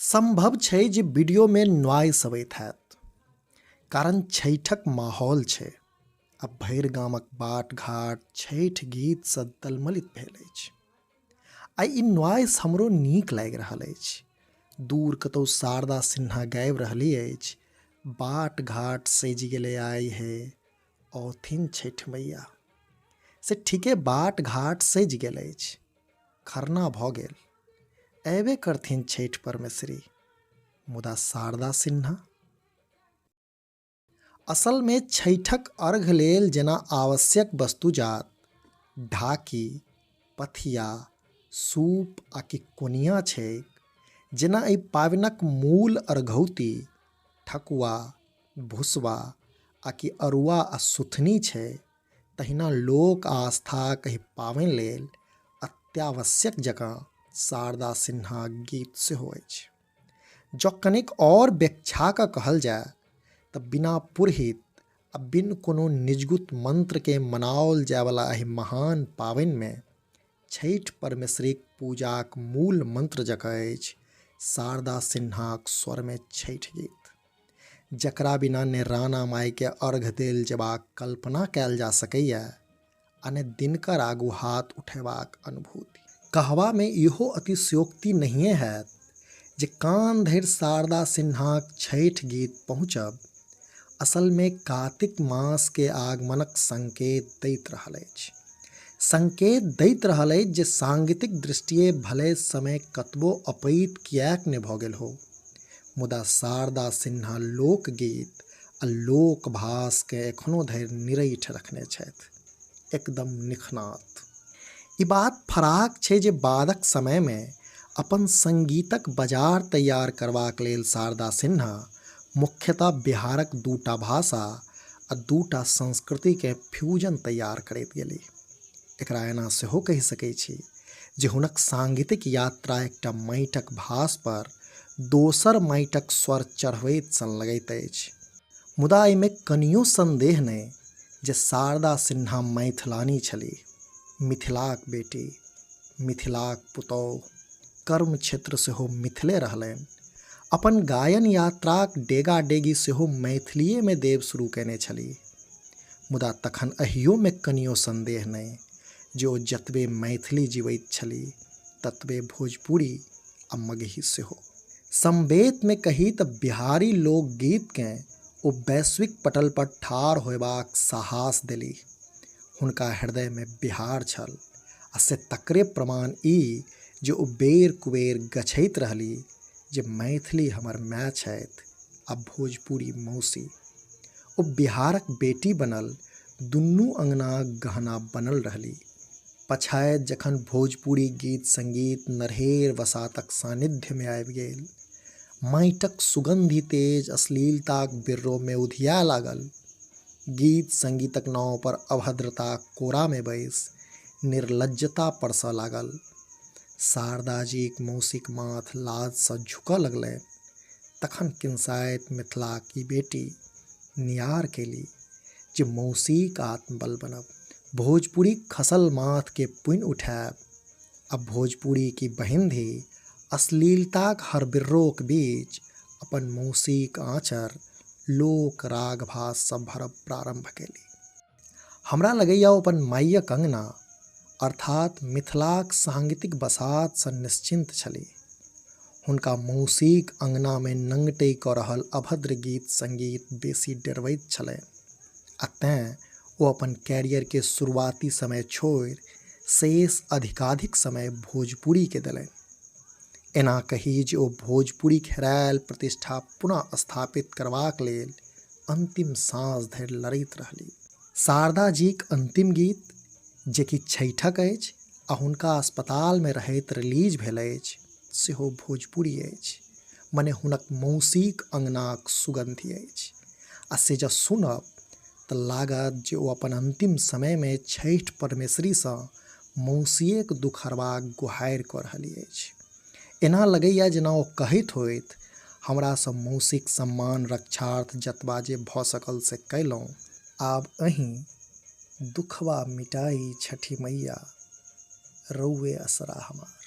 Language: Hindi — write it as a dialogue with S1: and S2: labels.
S1: संभव छै जे वीडियो में नॉइस अबैत हैत, कारण छठिक माहौल छै। अब भरि गामक बाट घाट छठि गीत सँ दलमलित भेल अछि। आ ई नॉइस हमरो नीक लागि रहल अछि। दूर कतौ शारदा सिन्हा गाबि रहली अछि, बाट घाट सजि गेलै आइ हे, औथिन छठि मैया। से ठीके बाट घाट सजि गेल अछि, खरना भऽ गेल, अयबे करथिन छठि परमेश्वरी। मुदा शारदा सिन्हा असल में छठिक अर्घ लेल जेना आवश्यक वस्तुजात ढाकी, पथिया, सूप आ कि कोनिया छैक, जेना एहि पाबनिक मूल अर्घौती ठकुआ, भुसबा आ कि अरुआ आ सुथनी छै, तहिना लोक आस्थाक एहि पाबनि लेल अत्यावश्यक जकाँ शारदा सिन्हा गीत सेहो अछि। जँ कनिक और व्याख्या कऽ कहल जाय तऽ बिना पुरहित आ बिन कोनो निजगुत मंत्र के मनाओल जायवला एहि महान पाबनि में छठि परमेश्वरीक पूजाक मूल मंत्र जकाँ अछि शारदा सिन्हाक स्वर में छठि गीत, जकरा बिना ने राणा माई के अर्घ देल जेबाक कल्पना कयल जा सकैया आ ने दिनकर आगू हाथ उठेबाक अनुभूति। कहबा में इहो अतिशयोक्ति नहिए हैत जे कान धरि शारदा सिन्हाक छठि गीत पहुँचब असल में कार्तिक मास के आगमनक संकेत दैत रहल अछि। संकेत दैत रहल अछि जे सांगीतिक दृष्टिए भले समय कतबो अपैत किएक ने भऽ गेल हो, मुदा शारदा सिन्हा लोकगीत आ लोकभाष के एखनो धरि निरैठ रखने छथि, एकदम निखनात। ई बात फराक छै जे बादक समय में अपन संगीतक बाजार तैयार करबाक लेल शारदा सिन्हा मुख्यतः बिहारक दूटा भाषा आ दूटा संस्कृति के फ्यूजन तैयार करैत गेली। एकरा एना सेहो कहि सकैत छी जे हुनक सांगीतिक यात्रा एकटा माटिक भास पर दोसर माटिक स्वर चढ़बैत सन लगैत अछि। मुदा एहिमे कनियो संदेह नहि जे शारदा सिन्हा मैथिलानी छलीह, मिथिलाक बेटी, मिथिलाक पुतौह, कर्म क्षेत्र सेहो मिथिले रहलनि। अपन गायन यात्राक डेगा डेगी सेहो मैथिलीए में देब शुरू कयने छलीह। मुदा तखन अहियो में कनियो संदेह नहि जे ओ जतबे मैथिली जीवैत छलीह ततबे भोजपुरी आ मगही सेहो। संवेत में कही तऽ बिहारी लोकगीतकेँ ओ वैश्विक पटल पर ठाढ़ होयबाक साहस देलीह। हुनका हृदय में बिहार छल आ से तकरे प्रमाण ई जे ओ बेर कुबेर गछैत रहली जे मैथिली हमर माय छथि आ भोजपुरी मौसी। ओ बिहारक बेटी बनल, दुनू अंगनाक गहना बनल रहली। पछाति जखन भोजपुरी गीत संगीत नरहेर वसातक सानिध्य में आबि गेल, माटिक सुगंधि तेज अश्लीलताक बिर्रो में उधिया लागल, गीत संगीतक नाव पर अभद्रताक कोरा में बैसि निर्लज्जता परसऽ लागल, शारदाजीक मौसीक माथ लाज सँ झुकऽ लगलनि, तखन किन्साइत मिथिलाक ई बेटी नियार केली जे मौसीक आत्मबल बनब, भोजपुरीक खसल माथ के पुनि उठायब आ भोजपुरी की बहिंधी अश्लीलताक हर बिर्रोक बीच अपन मौसीक आँचर लोक राग भास सँ भरब प्रारंभ केली। हमरा लगैया ओ अपन मायक अंगना अर्थात मिथिलाक सांगीतिक बसात सँ निश्चिंत छलीह। हुनका मौसीक अंगना में नंगटै कऽ रहल अभद्र गीत संगीत बेसी डरबैत छलनि आ तेँ ओ अपन कैरियर के शुरुआती समय छोड़ि शेष अधिकाधिक समय भोजपुरी के देलनि। एना कही जे ओ भोजपुरीक हेरायल प्रतिष्ठा पुनः स्थापित करबाक लेल अंतिम साँस धरि लड़ैत रहली। शारदा जीक अंतिम गीत जे कि छठिक अछि आ हुनका अस्पताल में रहैत रिलीज भेल अछि, सेहो भोजपुरी अछि, मने हुनक मौसीक अंगनाक सुगंधि अछि। आ से जँ सुनब तऽ लागत जे ओ अपन अंतिम समय में छठि परमेश्वरी सँ मौसिएक दुख हरबाक गुहारि कऽ रहली अछि। एना लगैया जेना ओ कहैत होथि, हमरा सँ मौसीक सम्मान रक्षार्थ जतबा जे भऽ सकल से कयलहुँ, आब अहीँ दुखवा मिटाई छठि मैया, रउए असरा हमार।